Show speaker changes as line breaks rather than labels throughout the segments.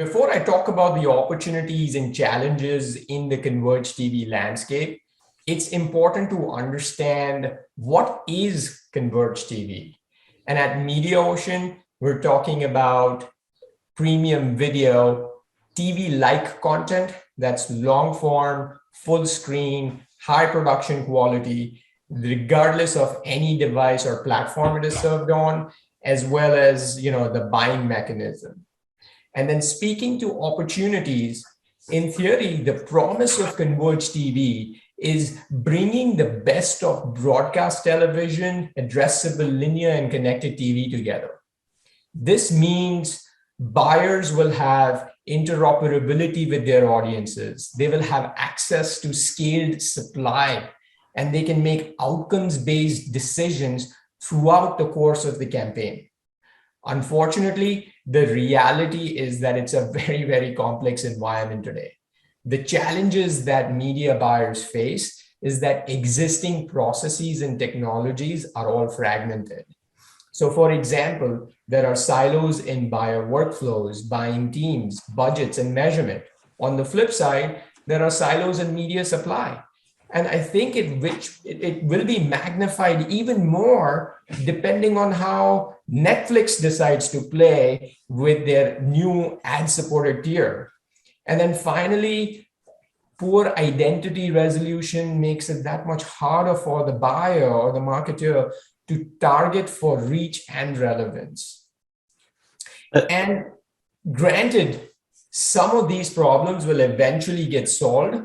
Before I talk about the opportunities and challenges in the Converged TV landscape, it's important to understand what is Converged TV. And at Mediaocean, we're talking about premium video, TV-like content that's long form, full screen, high production quality, regardless of any device or platform it is served on, as well as the buying mechanism. And then speaking to opportunities, in theory, the promise of Converged TV is bringing the best of broadcast television, addressable linear and connected TV together. This means buyers will have interoperability with their audiences. They will have access to scaled supply, and they can make outcomes-based decisions throughout the course of the campaign. Unfortunately, the reality is that it's a very, very complex environment today. The challenges that media buyers face is that existing processes and technologies are all fragmented. So for example, there are silos in buyer workflows, buying teams, budgets, and measurement. On the flip side, there are silos in media supply. And I think it will be magnified even more depending on how Netflix decides to play with their new ad-supported tier. And then finally, poor identity resolution makes it that much harder for the buyer or the marketer to target for reach and relevance. And granted, some of these problems will eventually get solved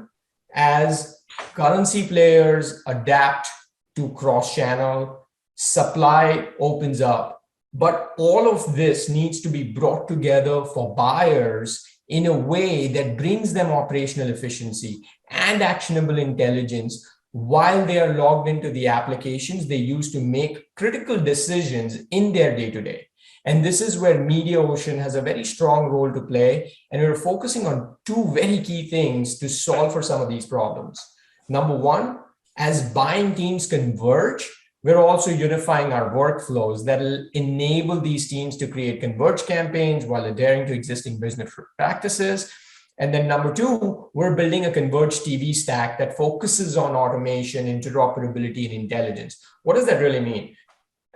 as currency players adapt to cross-channel, supply opens up. But all of this needs to be brought together for buyers in a way that brings them operational efficiency and actionable intelligence while they are logged into the applications they use to make critical decisions in their day-to-day. And this is where Mediaocean has a very strong role to play. And we're focusing on two very key things to solve for some of these problems. Number one, as buying teams converge, we're also unifying our workflows that will enable these teams to create converged campaigns while adhering to existing business practices. And then number two, we're building a converged TV stack that focuses on automation, interoperability, and intelligence. What does that really mean?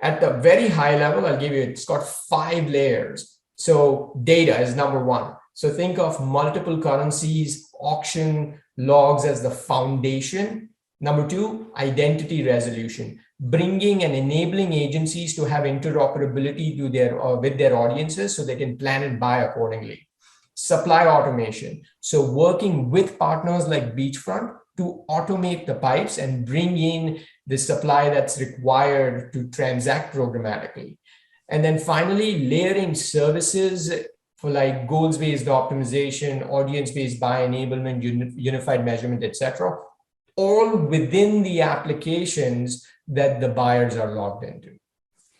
At the very high level, I'll give you, it's got 5 layers. So data is number one. So think of multiple currencies, auction logs as the foundation. Number two, identity resolution, bringing and enabling agencies to have interoperability to with their audiences so they can plan and buy accordingly. Supply automation, so working with partners like Beachfront to automate the pipes and bring in the supply that's required to transact programmatically. And then finally, layering services for like goals-based optimization, audience-based buy enablement, unified measurement, etc., all within the applications that the buyers are logged into.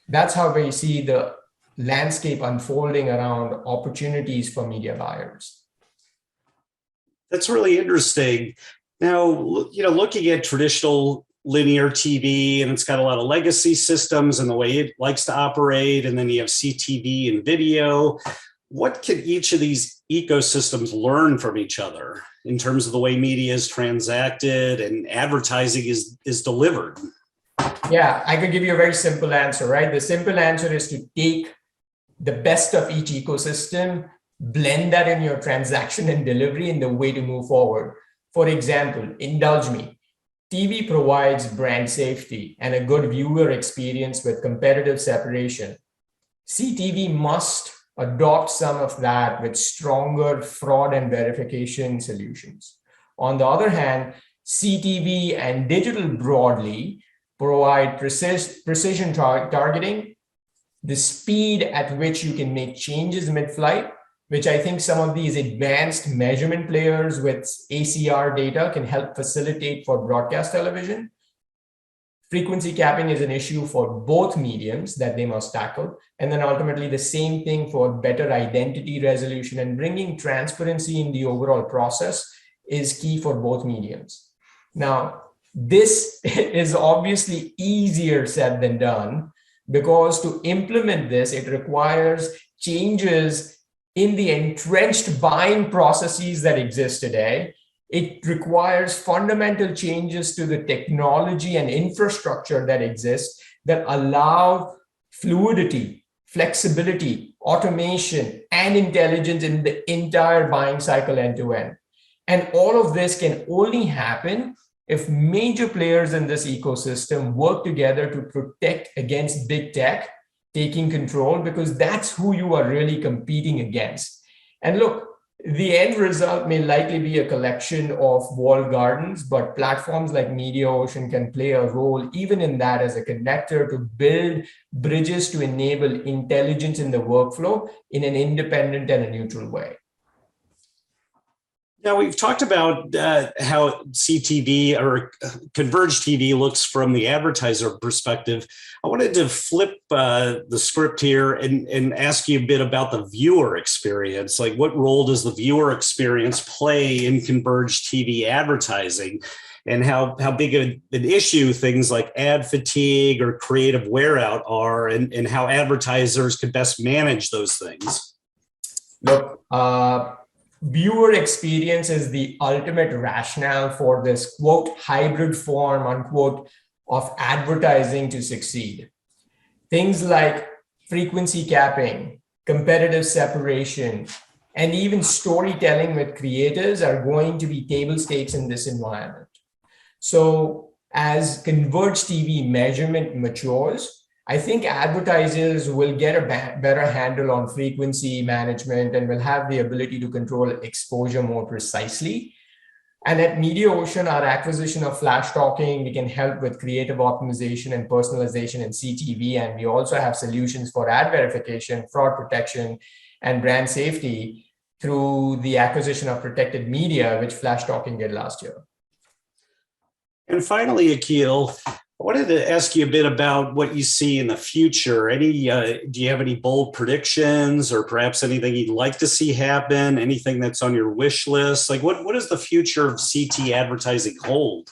That's how we see the landscape unfolding around opportunities for media buyers.
That's really interesting. Now, looking at traditional linear TV, and it's got a lot of legacy systems and the way it likes to operate, and then you have CTV and video. What can each of these ecosystems learn from each other in terms of the way media is transacted and advertising is delivered?
Yeah, I could give you a very simple answer, right? The simple answer is to take the best of each ecosystem, blend that in your transaction and delivery in the way to move forward. For example, indulge me. TV provides brand safety and a good viewer experience with competitive separation. CTV must adopt some of that with stronger fraud and verification solutions. On the other hand, CTV and digital broadly provide precision targeting, the speed at which you can make changes mid-flight, which I think some of these advanced measurement players with ACR data can help facilitate for broadcast television. Frequency capping is an issue for both mediums that they must tackle. And then ultimately the same thing for better identity resolution, and bringing transparency in the overall process is key for both mediums. Now, this is obviously easier said than done, because to implement this, it requires changes in the entrenched buying processes that exist today, it requires fundamental changes to the technology and infrastructure that exists that allow fluidity, flexibility, automation, and intelligence in the entire buying cycle end to end. And all of this can only happen if major players in this ecosystem work together to protect against big tech taking control, because that's who you are really competing against. And look, the end result may likely be a collection of walled gardens, but platforms like Mediaocean can play a role even in that as a connector to build bridges to enable intelligence in the workflow in an independent and a neutral way.
Now, we've talked about how CTV or Converged TV looks from the advertiser perspective. I wanted to flip the script here and ask you a bit about the viewer experience. Like, what role does the viewer experience play in Converged TV advertising, and how big an issue things like ad fatigue or creative wear out are, and how advertisers could best manage those things?
Look, viewer experience is the ultimate rationale for this, quote, hybrid form, unquote, of advertising to succeed. Things like frequency capping, competitive separation, and even storytelling with creators are going to be table stakes in this environment. So as Converged TV measurement matures, I think advertisers will get a better handle on frequency management and will have the ability to control exposure more precisely. And at Mediaocean, our acquisition of Flash Talking, we can help with creative optimization and personalization in CTV. And we also have solutions for ad verification, fraud protection, and brand safety through the acquisition of Protected Media, which Flash Talking did last year.
And finally, Akhil, I wanted to ask you a bit about what you see in the future. Do you have any bold predictions, or perhaps anything you'd like to see happen? Anything that's on your wish list? Like, what does the future of CT advertising hold?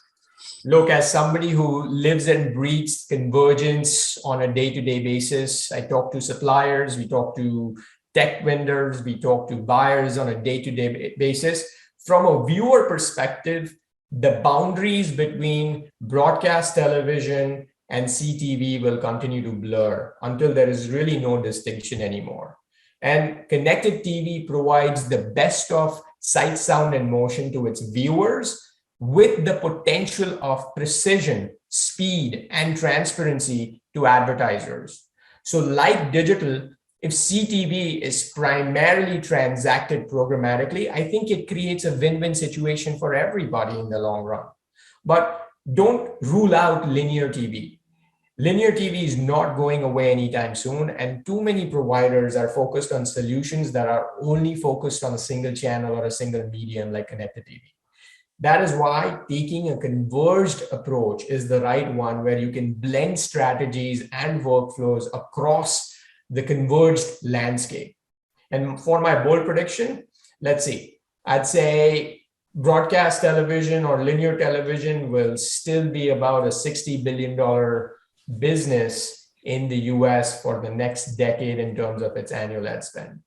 Look, as somebody who lives and breathes convergence on a day-to-day basis, I talk to suppliers, we talk to tech vendors, we talk to buyers on a day-to-day basis. From a viewer perspective, the boundaries between broadcast television and CTV will continue to blur until there is really no distinction anymore. And connected TV provides the best of sight, sound, and motion to its viewers with the potential of precision, speed, and transparency to advertisers. So like digital, if CTV is primarily transacted programmatically, I think it creates a win-win situation for everybody in the long run. But don't rule out linear TV. Linear TV is not going away anytime soon, and too many providers are focused on solutions that are only focused on a single channel or a single medium like connected TV. That is why taking a converged approach is the right one, where you can blend strategies and workflows across the converged landscape. And for my bold prediction, let's see, I'd say broadcast television or linear television will still be about a $60 billion business in the US for the next decade in terms of its annual ad spend.